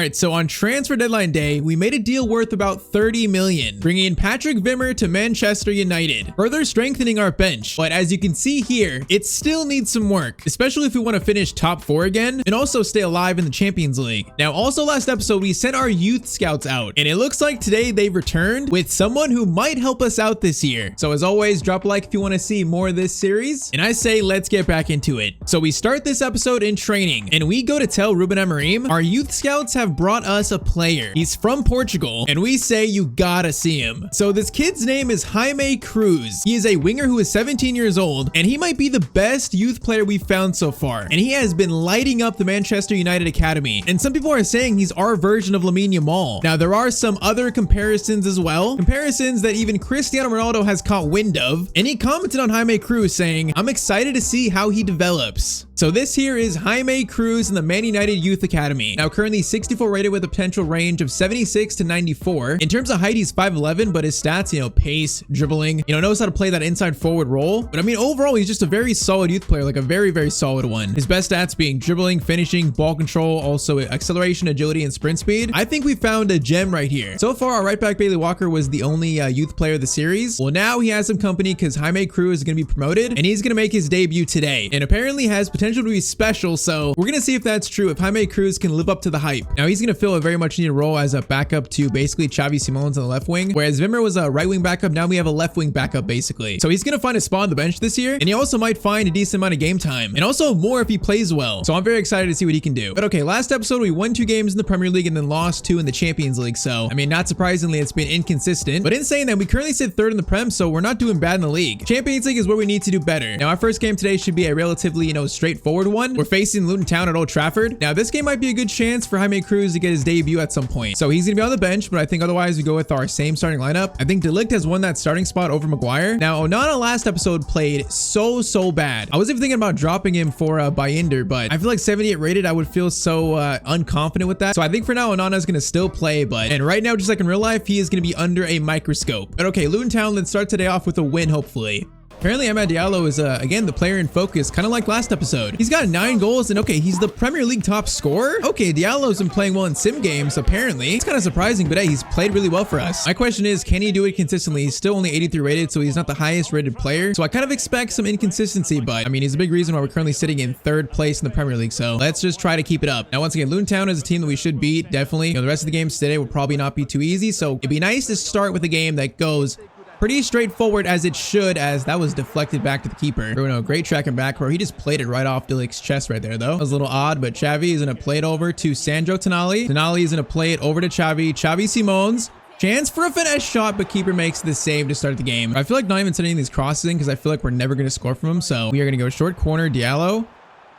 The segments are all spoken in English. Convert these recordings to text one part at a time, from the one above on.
right, so on transfer deadline day, we made a deal worth about 30 million, bringing in Patrick Vimmer to Manchester United, further strengthening our bench. But as you can see here, it still needs some work, especially if we want to finish top 4 again and also stay alive in the Champions League. Now, also last episode, we sent our youth scouts out, and it looks like today they've returned with someone who might help us out this year. So as always, drop a like if you want to see more of this series, and I say let's get back into it. So we start this episode in training, and we go to tell Ruben Amorim our youth scouts have brought us a player. He's from Portugal, and we say you gotta see him. So this kid's name is Jaime Cruz. He is a winger who is 17 years old, and he might be the best youth player we've found so far. And he has been lighting up the Manchester United Academy. And some people are saying he's our version of Lamine Yamal. Now, there are some other comparisons as well. Comparisons that even Cristiano Ronaldo has caught wind of. And he commented on Jaime Cruz saying, I'm excited to see how he develops. So this here is Jaime Cruz in the Man United Youth Academy. Now currently 64 rated with a potential range of 76 to 94. In terms of height, he's 5'11", but his stats, pace, dribbling, knows how to play that inside forward role. But I mean, overall, he's just a very solid youth player, like a very, very solid one. His best stats being dribbling, finishing, ball control, also acceleration, agility, and sprint speed. I think we found a gem right here. So far, our right back Bailey Walker was the only youth player of the series. Well, now he has some company because Jaime Cruz is going to be promoted, and he's going to make his debut today, and apparently has potential to be special. So we're gonna see if that's true, if Jaime Cruz can live up to the hype. Now he's gonna fill a very much needed role as a backup to basically Xavi Simons on the left wing, whereas Vimmer was a right wing backup. Now we have a left wing backup basically. So he's gonna find a spot on the bench this year, and he also might find a decent amount of game time, and also more if he plays well. So I'm very excited to see what he can do. But okay, last episode we won 2 games in the Premier League and then lost 2 in the Champions League. So I mean, not surprisingly, it's been inconsistent. But in saying that, we currently sit 3rd in the Prem, so we're not doing bad in the league. Champions League is where we need to do better. Now our first game today should be a relatively straightforward one. We're facing Luton Town at Old Trafford. Now this game might be a good chance for Jaime Cruz to get his debut at some point. So he's gonna be on the bench, but I think otherwise we go with our same starting lineup. I think De Ligt has won that starting spot over Maguire. Now Onana last episode played so bad. I was even thinking about dropping him for Bayender, but I feel like 78 rated, I would feel so unconfident with that. So I think for now Onana is gonna still play, and right now, just like in real life, he is gonna be under a microscope. But okay, Luton Town, let's start today off with a win, hopefully. Apparently, Amad Diallo is, again, the player in focus, kind of like last episode. He's got 9 goals, and okay, he's the Premier League top scorer? Okay, Diallo's been playing well in sim games, apparently. It's kind of surprising, but hey, he's played really well for us. My question is, can he do it consistently? He's still only 83 rated, so he's not the highest rated player. So I kind of expect some inconsistency, but I mean, he's a big reason why we're currently sitting in 3rd place in the Premier League, so let's just try to keep it up. Now, once again, Luton Town is a team that we should beat, definitely. The rest of the games today will probably not be too easy, so it'd be nice to start with a game that goes pretty straightforward as it should, as that was deflected back to the keeper. Bruno, great tracking back, bro. He just played it right off De Ligt's chest right there, though. That was a little odd, but Xavi is going to play it over to Sandro Tonali. Tonali is going to play it over to Xavi. Xavi Simons. Chance for a finesse shot, but keeper makes the save to start the game. I feel like not even sending these crosses in because I feel like we're never going to score from him. So we are going to go short corner. Diallo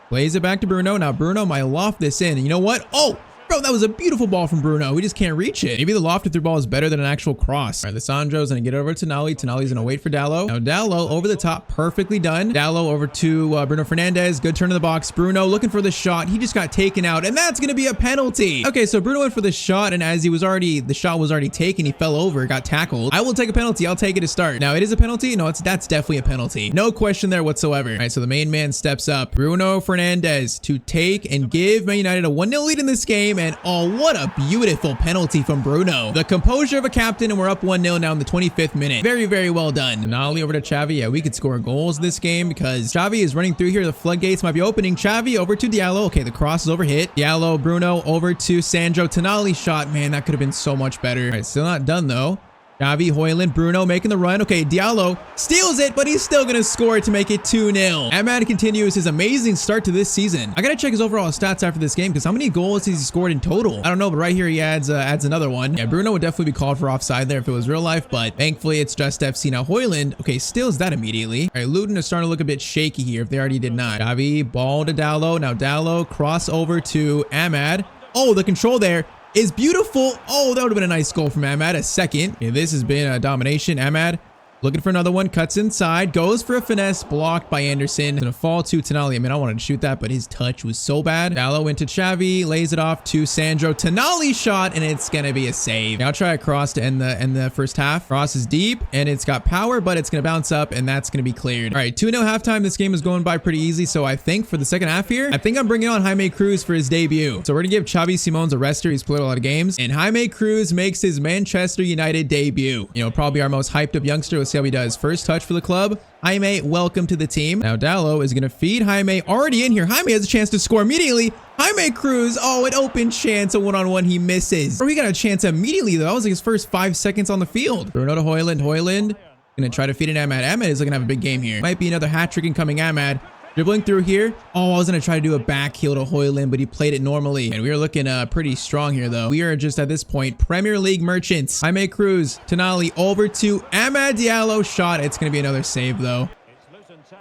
plays it back to Bruno. Now Bruno might loft this in. And you know what? Oh! Bro, that was a beautiful ball from Bruno. We just can't reach it. Maybe the lofted through ball is better than an actual cross. All right, Lissandro's gonna get over to Tonali. Tonali's gonna wait for Dallo. Now Dallo over the top, perfectly done. Dallo over to Bruno Fernandes. Good turn to the box. Bruno looking for the shot. He just got taken out, and that's gonna be a penalty. Okay, so Bruno went for the shot, and as the shot was already taken, he fell over, got tackled. I will take a penalty. I'll take it to start. Now, it is a penalty. No, that's definitely a penalty. No question there whatsoever. All right, so the main man steps up. Bruno Fernandes to take and give Man United a 1-0 lead in this game, and oh, what a beautiful penalty from Bruno. The composure of a captain, and we're up 1-0 now in the 25th minute. Very, very well done. Tonali over to Xavi. Yeah, we could score goals this game because Xavi is running through here. The floodgates might be opening. Xavi over to Diallo. Okay, the cross is overhit. Diallo, Bruno over to Sandro. Tonali shot. Man, that could have been so much better. All right, still not done though. Xavi, Højlund, Bruno making the run. Okay, Diallo steals it, but he's still going to score to make it 2-0. Amad continues his amazing start to this season. I got to check his overall stats after this game because how many goals has he scored in total? I don't know, but right here he adds another one. Yeah, Bruno would definitely be called for offside there if it was real life, but thankfully it's just FC. Now Højlund, okay, steals that immediately. All right, Luton is starting to look a bit shaky here if they already did not. Xavi, ball to Dallo. Now Dallo, cross over to Amad. Oh, the control there is beautiful. Oh, that would have been a nice goal from Amad. A second. Okay, this has been a domination. Amad Looking for another one. Cuts inside. Goes for a finesse. Blocked by Anderson. Gonna fall to Tonali. I mean, I wanted to shoot that, but his touch was so bad. Dallo into Xavi. Lays it off to Sandro. Tonali shot, and it's gonna be a save. Now try a cross to end the first half. Cross is deep, and it's got power, but it's gonna bounce up, and that's gonna be cleared. All right, 2-0 halftime. This game is going by pretty easy, so I think for the second half here, I think I'm bringing on Jaime Cruz for his debut. So we're gonna give Xavi Simon's a rester. He's played a lot of games, and Jaime Cruz makes his Manchester United debut. You know, probably our most hyped up youngster. Let's see how he does. First touch for the club. Jaime, welcome to the team. Now Dallo is going to feed Jaime. Already in here. Jaime has a chance to score immediately. Jaime Cruz. Oh, an open chance. A one-on-one. He misses. Bro, he got a chance immediately, though. That was like his first 5 seconds on the field. Bruno to Højlund. Højlund going to try to feed an Ahmad. Ahmad is going to have a big game here. Might be another hat-trick incoming Ahmad. Dribbling through here. Oh, I was going to try to do a back heel to Højlund, but he played it normally. And we are looking pretty strong here, though. We are just, at this point, Premier League merchants. Jaime Cruz, Tonali, over to Amad Diallo. Shot. It's going to be another save, though.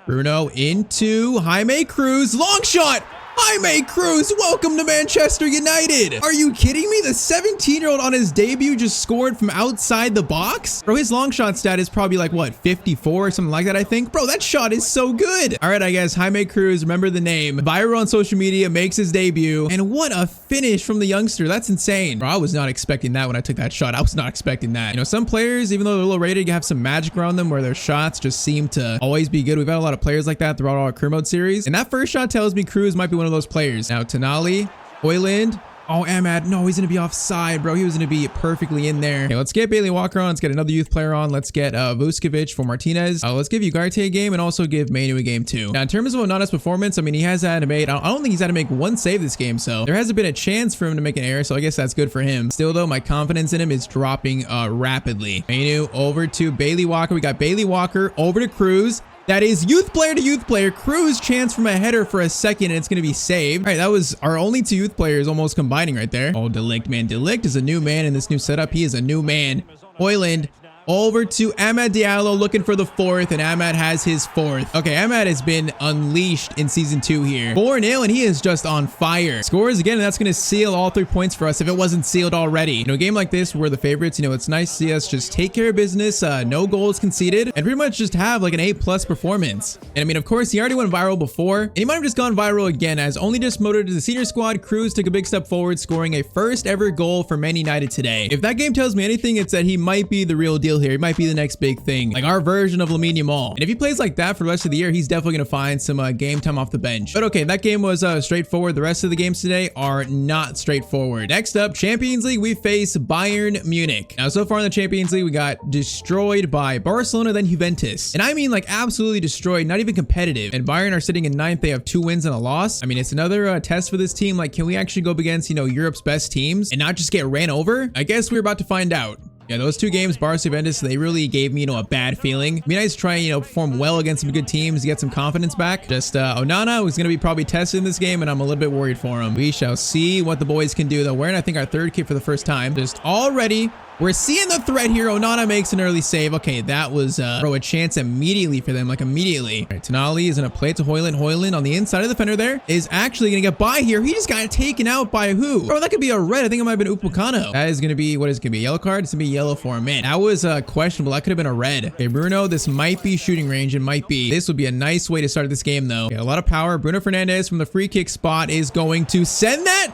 Bruno into Jaime Cruz. Long shot. Jaime Cruz, welcome to Manchester United. Are you kidding me? The 17-year-old on his debut just scored from outside the box? Bro, his long shot stat is probably like, what, 54 or something like that, I think? Bro, that shot is so good. All right, I guess Jaime Cruz, remember the name. Viral on social media, makes his debut. And what a finish from the youngster. That's insane. Bro, I was not expecting that when I took that shot. I was not expecting that. You know, some players, even though they're low rated, you have some magic around them where their shots just seem to always be good. We've had a lot of players like that throughout our career mode series. And that first shot tells me Cruz might be one of those players. Now Tonali, Højlund. Oh, Ahmad. No, he's going to be offside, bro. He was going to be perfectly in there. Okay, let's get Bailey Walker on. Let's get another youth player on. Let's get Vuskovic for Martinez. Let's give Ugarte a game and also give Manu a game too. Now, in terms of Onana's performance, I mean, he has had to make, I don't think he's had to make one save this game. So there hasn't been a chance for him to make an error. So I guess that's good for him. Still though, my confidence in him is dropping rapidly. Manu over to Bailey Walker. We got Bailey Walker over to Cruz. That is youth player to youth player. Cruz chance from a header for a second, and it's going to be saved. All right, that was our only 2 youth players almost combining right there. Oh, De Ligt, man. De Ligt is a new man in this new setup. He is a new man. Højlund over to Amad Diallo looking for the 4th, and Amad has his 4th. Okay, Amad has been unleashed in season 2 here. 4-0, and he is just on fire. Scores again, and that's going to seal all 3 points for us if it wasn't sealed already. You know, a game like this, we're the favorites. You know, it's nice to see us just take care of business, no goals conceded, and pretty much just have like an A+ performance. And I mean, of course, he already went viral before, and he might have just gone viral again as only just promoted to the senior squad. Cruz took a big step forward, scoring a first ever goal for Man United today. If that game tells me anything, it's that he might be the real deal here. He might be the next big thing, like our version of Lamine Yamal. And if he plays like that for the rest of the year, he's definitely going to find some game time off the bench. But okay, that game was straightforward. The rest of the games today are not straightforward. Next up, Champions League, we face Bayern Munich. Now, so far in the Champions League, we got destroyed by Barcelona, then Juventus. And I mean like absolutely destroyed, not even competitive. And Bayern are sitting in 9th. They have 2 wins and a loss. I mean, it's another test for this team. Like, can we actually go up against, you know, Europe's best teams and not just get ran over? I guess we're about to find out. Yeah, those 2 games, Barca Juventus, they really gave me, you know, a bad feeling. It'd be nice to try and, you know, perform well against some good teams to get some confidence back. Just Onana was going to be probably tested in this game, and I'm a little bit worried for him. We shall see what the boys can do, though. Wearing, I think, our 3rd kit for the first time. Just already, we're seeing the threat here. Onana makes an early save. Okay, that was, bro, a chance immediately for them, like immediately. All right, Tonali is going to play it to Højlund. Højlund on the inside of the defender there is actually going to get by here. He just got taken out by who? Bro, that could be a red. I think it might have been Upamecano. That is going to be, what is it going to be, a yellow card? It's going to be yellow for him. Man, that was questionable. That could have been a red. Okay, Bruno, this might be shooting range. It might be. This would be a nice way to start this game, though. Okay, a lot of power. Bruno Fernandes from the free kick spot is going to send that.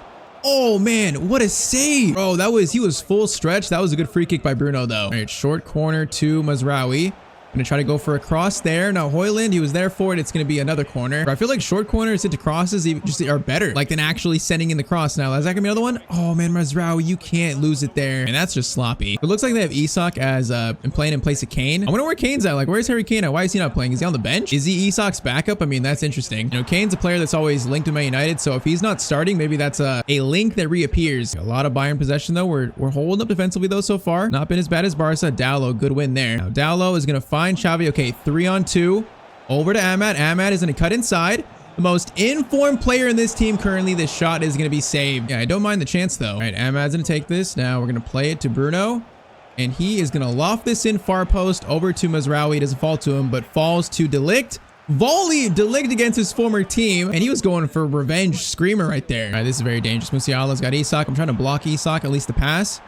Oh man, what a save. Bro, he was full stretch. That was a good free kick by Bruno though. All right, short corner to Mazraoui. Gonna try to go for a cross there. Now Højlund, he was there for it. It's gonna be another corner. But I feel like short corners into crosses just are better, like than actually sending in the cross. Now is that gonna be another one? Oh man, Mazraoui, you can't lose it there. And that's just sloppy. It looks like they have Isak as playing in place of Kane. I wonder where Kane's at. Like, where's Harry Kane at? Why is he not playing? Is he on the bench? Is he Isak's backup? I mean, that's interesting. You know, Kane's a player that's always linked to Man United. So if he's not starting, maybe that's a link that reappears. A lot of Bayern possession though. We're holding up defensively though so far. Not been as bad as Barca. Dallo, good win there. Now Dallo is gonna find Xavi. Okay, 3-on-2 over to Ahmad. Ahmad is going to cut inside. The most informed player in this team currently. This shot is going to be saved. Yeah, I don't mind the chance though. All right, Ahmad's going to take this. Now we're going to play it to Bruno. And he is going to loft this in far post over to Mazraoui. Doesn't fall to him, but falls to De Ligt. Volley De Ligt against his former team. And he was going for revenge screamer right there. All right, this is very dangerous. Musiala's got Isak. I'm trying to block Isak, at least the pass.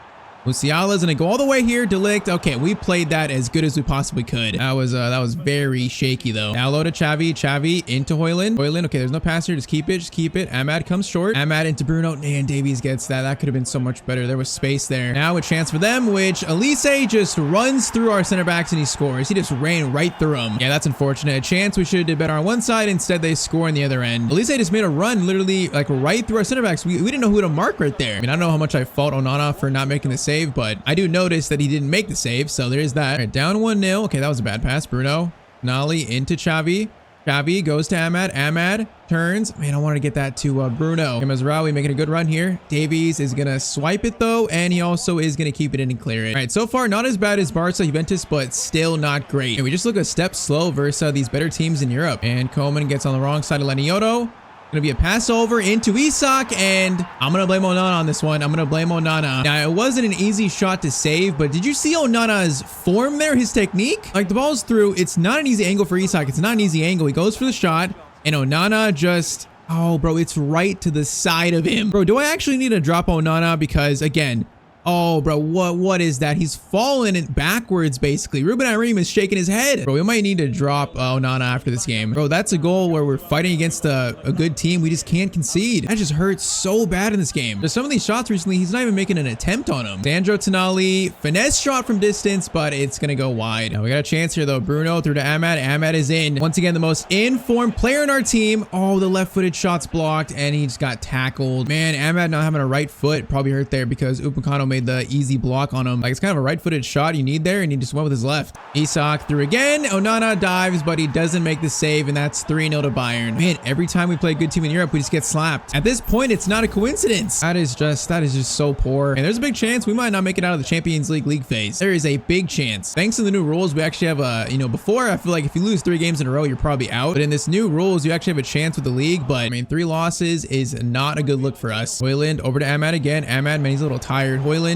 Musiala's gonna go all the way here. Delict. Okay, we played that as good as we possibly could. That was very shaky though. Now low to Xavi. Xavi into Højlund. Højlund. Okay, there's no pass here. Just keep it. Just keep it. Ahmad comes short. Ahmad into Bruno. And Davies gets that. That could have been so much better. There was space there. Now a chance for them, which Elise just runs through our center backs and he scores. He just ran right through them. Yeah, that's unfortunate. A chance we should have did better on one side. Instead, they score on the other end. Elise just made a run literally like right through our center backs. We didn't know who to mark right there. I mean, I don't know how much I fault Onana for not making the save, but I do notice that he didn't make the save. So there's that. All right, down 1-0. Okay, that was a bad pass. Bruno. Nolly into Xavi. Xavi goes to Ahmad. Ahmad turns. Man, I wanted to get that to Bruno. Mazraoui making a good run here. Davies is going to swipe it though, and he also is going to keep it in and clear it. All right, so far, not as bad as Barca, Juventus, but still not great. And we just look a step slow versus these better teams in Europe. And Koeman gets on the wrong side of Leniotto. Gonna be a pass over into Isak, and I'm gonna blame Onana on this one. I'm gonna blame Onana. Now, it wasn't an easy shot to save, but did you see Onana's form there, his technique? Like, the ball's through. It's not an easy angle for Isak. It's not an easy angle. He goes for the shot, and Onana just... Oh, bro, it's right to the side of him. Bro, do I actually need to drop Onana? Because, again... Oh, bro, what is that? He's falling it backwards, basically. Ruben Amorim is shaking his head. Bro, we might need to drop Onana after this game. Bro, that's a goal where we're fighting against a good team. We just can't concede. That just hurts so bad in this game. There's some of these shots recently, he's not even making an attempt on them. Sandro Tonali, finesse shot from distance, but it's going to go wide. Now, we got a chance here, though. Bruno through to Ahmad. Ahmad is in. Once again, the most informed player in our team. Oh, the left-footed shot's blocked, and he just got tackled. Man, Ahmad not having a right foot probably hurt there because Upamecano made the easy block on him. Like, it's kind of a right-footed shot you need there, and he just went with his left. Isak through again. Onana dives, but he doesn't make the save, and that's 3-0 to Bayern. Man, every time we play a good team in Europe, we just get slapped. At this point, it's not a coincidence. That is just so poor. And there's a big chance we might not make it out of the Champions League phase. There is a big chance. Thanks to the new rules, we actually have a, before I feel like if you lose 3 games in a row, you're probably out. But in this new rules, you actually have a chance with the league. But I mean, 3 losses is not a good look for us. Højlund over to Ahmad again. Ahmad, man, he's a little tired. Højlund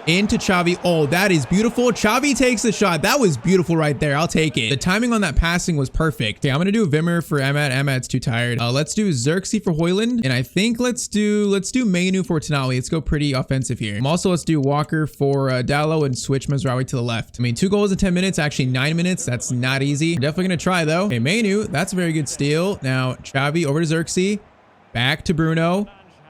into Xavi. Oh, that is beautiful. Xavi takes the shot. That was beautiful right there. I'll take it. The timing on that passing was perfect. Okay, I'm gonna do Wimmer for Ahmad. Ahmad's too tired. Let's do Xerxes for Højlund, and I think let's do Menu for Tonali. Let's go pretty offensive here. Also, let's do Walker for Dallo and switch Mazraoui to the left. I mean, 2 goals in 10 minutes, actually 9 minutes. That's not easy. We're definitely gonna try though. Okay, Menu, that's a very good steal. Now Xavi over to Xerxes, back to Bruno,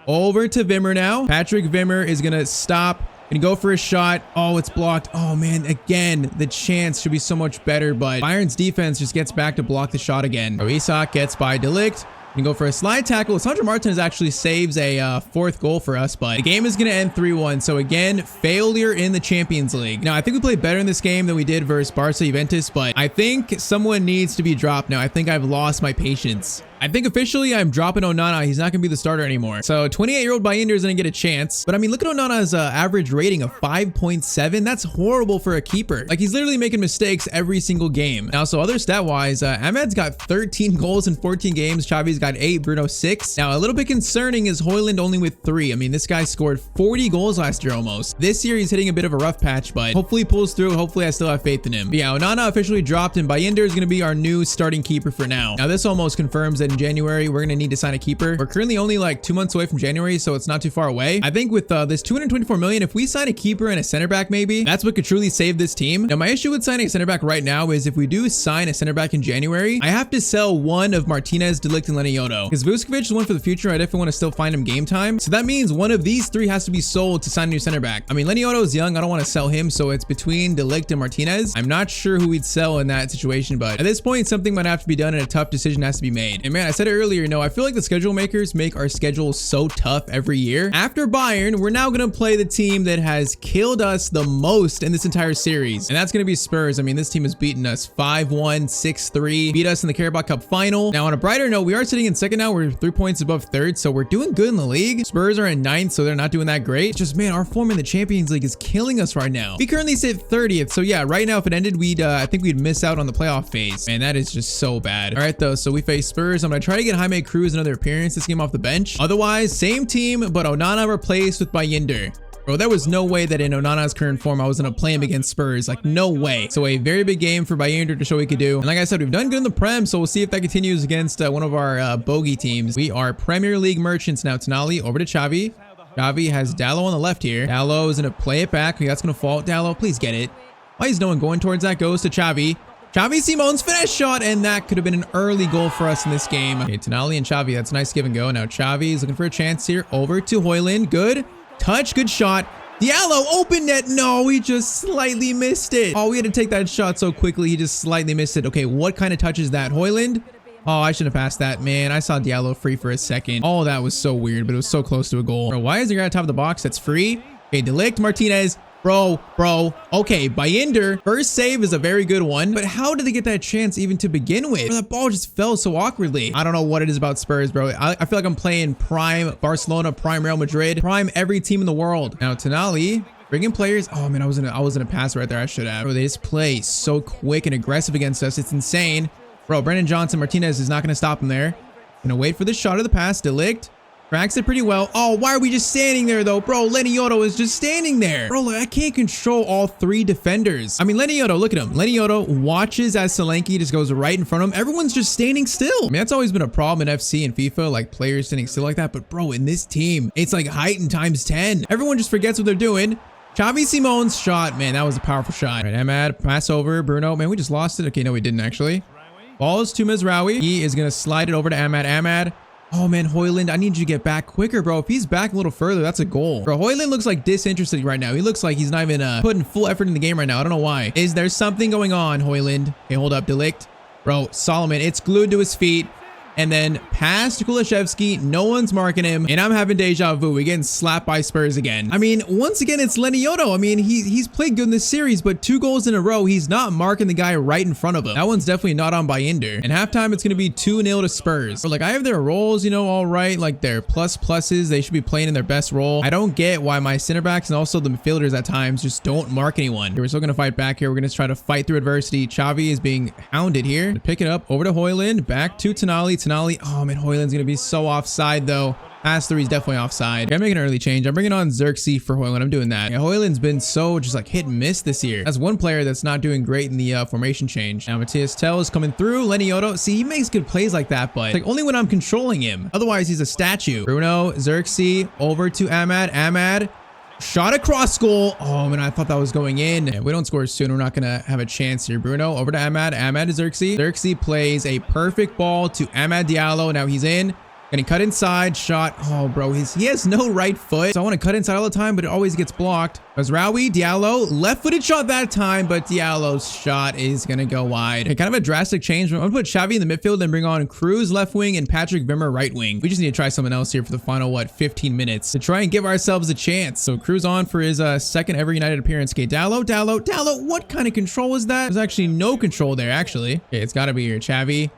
over to Wimmer now. Patrick Wimmer is gonna stop. Gonna go for a shot. Oh, it's blocked. Oh, man. Again, the chance should be so much better, but Bayern's defense just gets back to block the shot again. Isak gets by Delict. Can go for a slide tackle. Sandro Martinez actually saves a 4th goal for us, but the game is going to end 3-1. So again, failure in the Champions League. Now, I think we played better in this game than we did versus Barca Juventus, but I think someone needs to be dropped now. I think I've lost my patience. I think officially I'm dropping Onana. He's not going to be the starter anymore. So 28-year-old Bayender is going to get a chance. But I mean, look at Onana's average rating of 5.7. That's horrible for a keeper. Like, he's literally making mistakes every single game. Now, so other stat-wise, Ahmad's got 13 goals in 14 games. Xavi's got 8, Bruno 6. Now, a little bit concerning is Højlund only with 3. I mean, this guy scored 40 goals last year almost. This year, he's hitting a bit of a rough patch, but hopefully he pulls through. Hopefully, I still have faith in him. But yeah, Onana officially dropped, and Bayender is going to be our new starting keeper for now. Now, this almost confirms that in January, we're going to need to sign a keeper. We're currently only like 2 months away from January, so it's not too far away. I think with this 224 million, if we sign a keeper and a center back, maybe that's what could truly save this team. Now, my issue with signing a center back right now is if we do sign a center back in January, I have to sell one of Martinez, Delict, and Leniotto. Because Vuskovic is one for the future. I definitely want to still find him game time. So that means one of these 3 has to be sold to sign a new center back. I mean, Leniotto is young. I don't want to sell him, so it's between Delict and Martinez. I'm not sure who we'd sell in that situation, but at this point, something might have to be done and a tough decision has to be made. And man, I said it earlier, I feel like the schedule makers make our schedule so tough every year. After Bayern, we're now going to play the team that has killed us the most in this entire series, and that's going to be Spurs. I mean, this team has beaten us 5-1, 6-3, beat us in the Carabao Cup final. Now, on a brighter note, we are sitting in second now. We're 3 points above third, so we're doing good in the league. Spurs are in 9th, so they're not doing that great. It's just, man, our form in the Champions League is killing us right now. We currently sit 30th, so yeah, right now, if it ended, I think we'd miss out on the playoff phase. Man, that is just so bad. All right, though, so we face Spurs. I'm going to try to get Jaime Cruz another appearance this game off the bench. Otherwise, same team, but Onana replaced with Bayender. Bro, there was no way that in Onana's current form, I was going to play him against Spurs. Like, no way. So a very big game for Bayender to show what he could do. And like I said, we've done good in the Prem, so we'll see if that continues against one of our bogey teams. We are Premier League merchants now. Tonali over to Xavi. Xavi has Dallo on the left here. Dallo is going to play it back. That's going to fall. Dallo, please get it. Why is no one going towards that? Goes to Xavi. Xavi Simon's finesse shot, and that could have been an early goal for us in this game. Okay, Tonali and Xavi, that's a nice give and go. Now Xavi is looking for a chance here. Over to Højlund. Good touch, good shot. Diallo, open net. No, he just slightly missed it. Oh, we had to take that shot so quickly. He just slightly missed it. Okay, what kind of touch is that? Højlund? Oh, I should have passed that, man. I saw Diallo free for a second. Oh, that was so weird, but it was so close to a goal. Bro, why is the guy on top of the box? That's free. Okay, De Ligt, Martinez. Bro. Okay, Baynder. First save is a very good one, but how did they get that chance even to begin with? Bro, that ball just fell so awkwardly. I don't know what it is about Spurs, bro. I feel like I'm playing prime Barcelona, prime Real Madrid, prime every team in the world. Now, Tonali, bringing players. Oh, man, I was gonna pass right there. I should have. Bro, they just play so quick and aggressive against us. It's insane. Bro, Brendan Johnson, Martinez is not gonna stop him there. Gonna wait for the shot of the pass. De Ligt. Tracks it pretty well. Oh, why are we just standing there, though? Bro, Leniotto is just standing there. Bro, I can't control all three defenders. I mean, Leniotto, look at him. Leniotto watches as Solanke just goes right in front of him. Everyone's just standing still. I mean, that's always been a problem in FC and FIFA, like players standing still like that. But, bro, in this team, it's like heightened times 10. Everyone just forgets what they're doing. Xavi Simon's shot. Man, that was a powerful shot. All right, Ahmad, pass over. Bruno. Man, we just lost it. Okay, no, we didn't, actually. Balls to Mazraoui. He is going to slide it over to Ahmad. Ahmad. Oh, man, Højlund, I need you to get back quicker, bro. If he's back a little further, that's a goal. Bro, Højlund looks like disinterested right now. He looks like he's not even putting full effort in the game right now. I don't know why. Is there something going on, Højlund? Okay, hold up, De Ligt. Bro, Solomon, it's glued to his feet. And then pass to Kulusevski. No one's marking him. And I'm having deja vu. We're getting slapped by Spurs again. I mean, once again, it's Leniotto. I mean, he's played good in this series, but 2 goals in a row, he's not marking the guy right in front of him. That one's definitely not on Baynder. And halftime, it's going to be 2-0 to Spurs. But like, I have their roles, you know, all right. Like their pluses. They should be playing in their best role. I don't get why my center backs and also the midfielders at times just don't mark anyone. We're still going to fight back here. We're going to try to fight through adversity. Xavi is being hounded here. Pick it up over to Højlund. Back to Tonali. Oh, man, Højlund's going to be so offside, though. Pass through, he's definitely offside. I'm making an early change. I'm bringing on Xerxes for Højlund. I'm doing that. Yeah, Højlund's been so just like hit and miss this year. That's one player that's not doing great in the formation change. Now, Matthias Tell is coming through. Leniotto. See, he makes good plays like that, but like only when I'm controlling him. Otherwise, he's a statue. Bruno, Xerxes, over to Ahmad. Ahmad. Shot across goal. Oh, man, I thought that was going in. If we don't score soon, we're not going to have a chance here. Bruno over to Ahmad. Ahmad to Xerxes. Xerxes plays a perfect ball to Ahmad Diallo. Now he's in. Gonna cut inside. Shot. Oh, bro, he has no right foot. So I want to cut inside all the time, but it always gets blocked. Mazraoui, Diallo. Left-footed shot that time, but Diallo's shot is going to go wide. Okay, kind of a drastic change. I'm going to put Xavi in the midfield and bring on Cruz left wing and Patrick Wimmer right wing. We just need to try something else here for the final, 15 minutes to try and give ourselves a chance. So Cruz on for his second ever United appearance. Okay, Dallo. What kind of control was that? There's actually no control there, actually. Okay, it's got to be here. Xavi.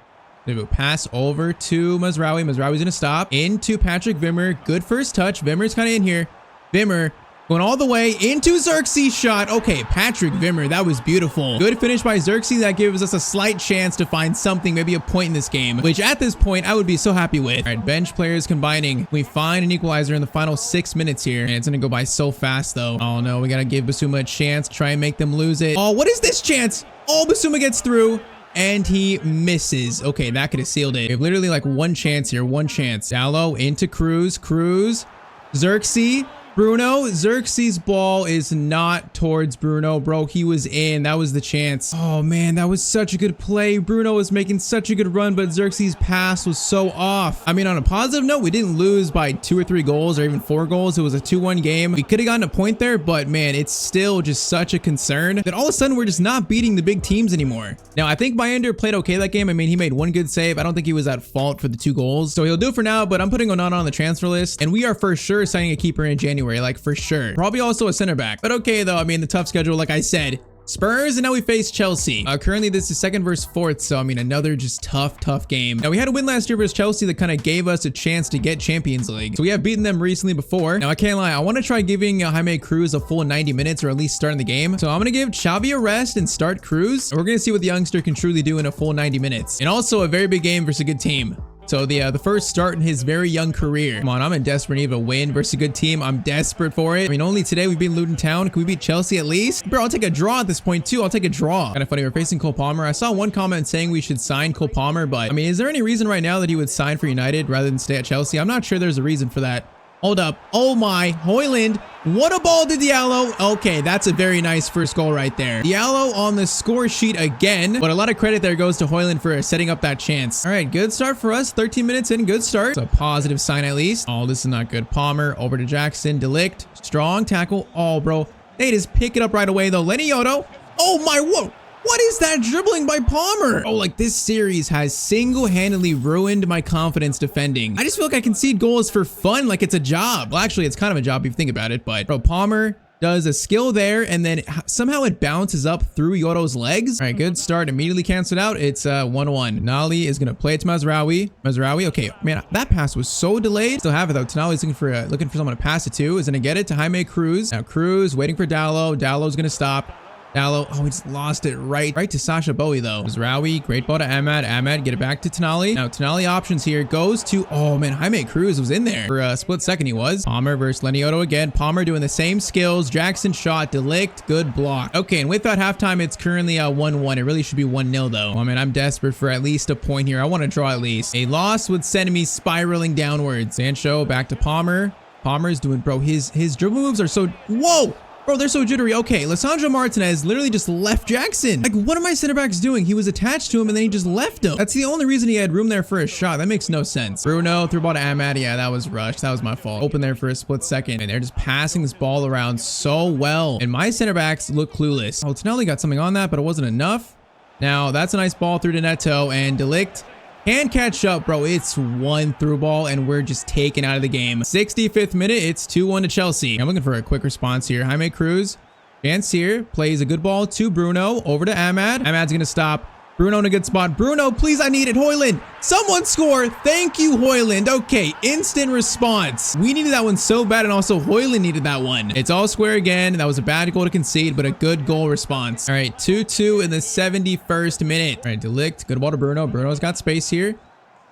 Gonna pass over to Mazraoui. Mazraoui's gonna stop into Patrick Wimmer. Good first touch. Wimmer's kind of in here. Wimmer going all the way into Xerxes shot. Okay, Patrick Wimmer, that was beautiful. Good finish by Xerxes. That gives us a slight chance to find something, maybe a point in this game, which at this point I would be so happy with. All right, bench players combining. We find an equalizer in the final 6 minutes here, and it's gonna go by so fast though. Oh no, we gotta give Basuma a chance, try and make them lose it. Oh, what is this chance? Oh, Basuma gets through. And he misses. Okay, that could have sealed it. We have literally like one chance here. One chance. Dallo into Cruz. Cruz. Xerxes. Bruno. Xerxes' ball is not towards Bruno, bro. He was in. That was the chance. Oh, man. That was such a good play. Bruno was making such a good run, but Xerxes' pass was so off. I mean, on a positive note, we didn't lose by 2 or 3 goals or even 4 goals. It was a 2-1 game. We could have gotten a point there, but man, it's still just such a concern that all of a sudden we're just not beating the big teams anymore. Now, I think Baynder played okay that game. I mean, he made 1 good save. I don't think he was at fault for the 2 goals. So he'll do it for now, but I'm putting Onana on the transfer list, and we are for sure signing a keeper in January, like for sure. Probably also a center back. But okay, though, I mean, the tough schedule, like I said, Spurs, and now we face Chelsea. Currently, this is 2nd versus 4th, so I mean, another just tough game. Now, we had a win last year versus Chelsea that kind of gave us a chance to get Champions League. So we have beaten them recently before. Now, I can't lie, I want to try giving Jaime Cruz a full 90 minutes, or at least starting the game. So I'm going to give Xavi a rest and start Cruz. And we're going to see what the youngster can truly do in a full 90 minutes. And also a very big game versus a good team. So the first start in his very young career. Come on, I'm in desperate need of a win versus a good team. I'm desperate for it. I mean, only today we beat Luton Town. Can we beat Chelsea at least? Bro, I'll take a draw at this point too. I'll take a draw. Kind of funny, we're facing Cole Palmer. I saw one comment saying we should sign Cole Palmer, but I mean, is there any reason right now that he would sign for United rather than stay at Chelsea? I'm not sure there's a reason for that. Hold up. Oh my, Højlund. What a ball to Diallo. Okay, that's a very nice first goal right there. Diallo on the score sheet again, but a lot of credit there goes to Højlund for setting up that chance. All right, good start for us. 13 minutes in, good start. It's a positive sign at least. Oh, this is not good. Palmer over to Jackson. De Ligt, strong tackle. Oh, bro. They just pick it up right away though. Lenny Yotto. Oh my, whoa. What is that dribbling by Palmer? Oh, like this series has single-handedly ruined my confidence defending. I just feel like I concede goals for fun, like it's a job. Well, actually, it's kind of a job if you think about it, but bro, Palmer does a skill there, and then somehow it bounces up through Yotto's legs. All right, good start. Immediately canceled out. It's 1-1. Nali is going to play it to Mazraoui. Mazraoui, okay. Man, that pass was so delayed. Still have it, though. Tonali's looking for someone to pass it to. Is going to get it to Jaime Cruz. Now, Cruz waiting for Dallo. Dallo's going to stop. Dallo, oh, he just lost it right to Sasha Bowie, though. Mazraoui, great ball to Ahmad. Ahmad, get it back to Tonali. Now, Tonali options here goes to, oh, man, Jaime Cruz was in there. For a split second, he was. Palmer versus Lenny Yotto again. Palmer doing the same skills. Jackson shot, De Ligt, good block. Okay, and with that halftime, it's currently 1-1. It really should be 1-0, though. Oh, man, I'm desperate for at least a point here. I want to draw at least. A loss would send me spiraling downwards. Sancho, back to Palmer. Palmer's doing, bro, his dribble moves are so, whoa! Bro, they're so jittery. Okay, Lisandro Martinez literally just left Jackson. Like, what are my center backs doing? He was attached to him and then he just left him. That's the only reason he had room there for a shot. That makes no sense. Bruno threw ball to Ahmad. Yeah, that was rushed. That was my fault. Open there for a split second. And they're just passing this ball around so well. And my center backs look clueless. Oh, Tonali got something on that, but it wasn't enough. Now, that's a nice ball through to Neto, and De Ligt can catch up, bro. It's one through ball and we're just taken out of the game. 65th minute, it's 2-1 to Chelsea. I'm looking for a quick response here. Jaime Cruz, chance here, plays a good ball to Bruno, over to Ahmad. Ahmad's gonna stop. Bruno in a good spot. Bruno, please, I need it. Højlund, someone score. Thank you, Højlund. Okay, instant response. We needed that one so bad, and also Højlund needed that one. It's all square again. That was a bad goal to concede, but a good goal response. All right, 2-2 in the 71st minute. All right, De Ligt, good ball to Bruno. Bruno's got space here.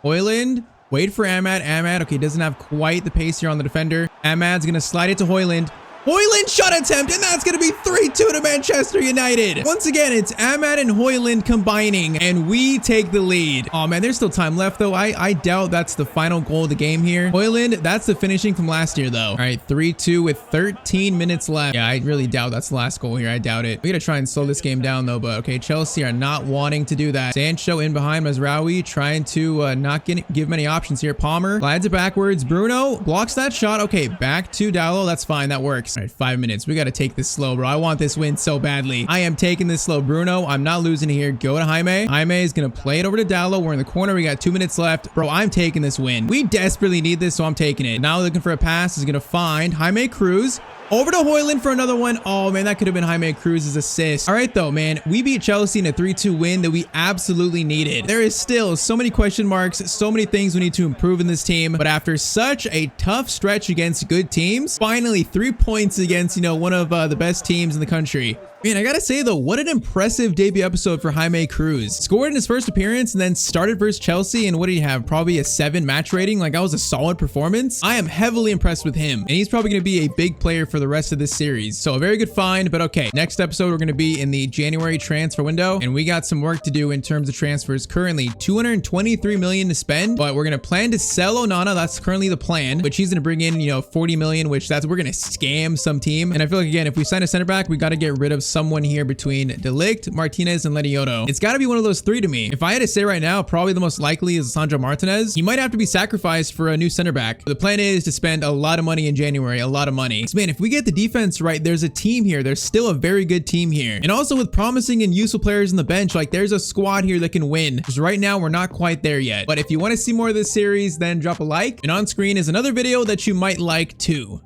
Højlund, wait for Ahmad. Ahmad, okay, doesn't have quite the pace here on the defender. Ahmad's gonna slide it to Højlund. Højlund shot attempt, and that's going to be 3-2 to Manchester United. Once again, it's Ahmad and Højlund combining, and we take the lead. Oh, man, there's still time left, though. I doubt that's the final goal of the game here. Højlund, that's the finishing from last year, though. All right, 3-2 with 13 minutes left. Yeah, I really doubt that's the last goal here. I doubt it. We got to try and slow this game down, though, but okay, Chelsea are not wanting to do that. Sancho in behind Mazraoui, trying to not give many options here. Palmer glides it backwards. Bruno blocks that shot. Okay, back to Dallo. That's fine. That works. All right, 5 minutes. We got to take this slow, bro. I want this win so badly. I am taking this slow. Bruno, I'm not losing here. Go to Jaime. Jaime is going to play it over to Dallo. We're in the corner. We got 2 minutes left. Bro, I'm taking this win. We desperately need this, so I'm taking it. Now looking for a pass. Is going to find Jaime Cruz. Over to Højlund for another one. Oh, man, that could have been Jaime Cruz's assist. All right, though, man. We beat Chelsea in a 3-2 win that we absolutely needed. There is still so many question marks, so many things we need to improve in this team. But after such a tough stretch against good teams, finally 3 points against, one of the best teams in the country. Man, I gotta say though, what an impressive debut episode for Jaime Cruz. Scored in his first appearance and then started versus Chelsea, and what did he have? Probably a 7 match rating. Like, that was a solid performance. I am heavily impressed with him, and he's probably gonna be a big player for the rest of this series. So a very good find, but okay. Next episode, we're gonna be in the January transfer window, and we got some work to do in terms of transfers. Currently, 223 million to spend, but we're gonna plan to sell Onana. That's currently the plan, but she's gonna bring in, 40 million, which we're gonna scam some team. And I feel like, again, if we sign a center back, we gotta get rid of someone here between De Ligt, Martinez, and Lenny Yotto. It's got to be one of those 3 to me. If I had to say right now, probably the most likely is Lisandro Martinez. He might have to be sacrificed for a new center back. The plan is to spend a lot of money in January, a lot of money. So, man, if we get the defense right, there's a team here. There's still a very good team here. And also with promising and useful players on the bench, like there's a squad here that can win. Because right now, we're not quite there yet. But if you want to see more of this series, then drop a like. And on screen is another video that you might like too.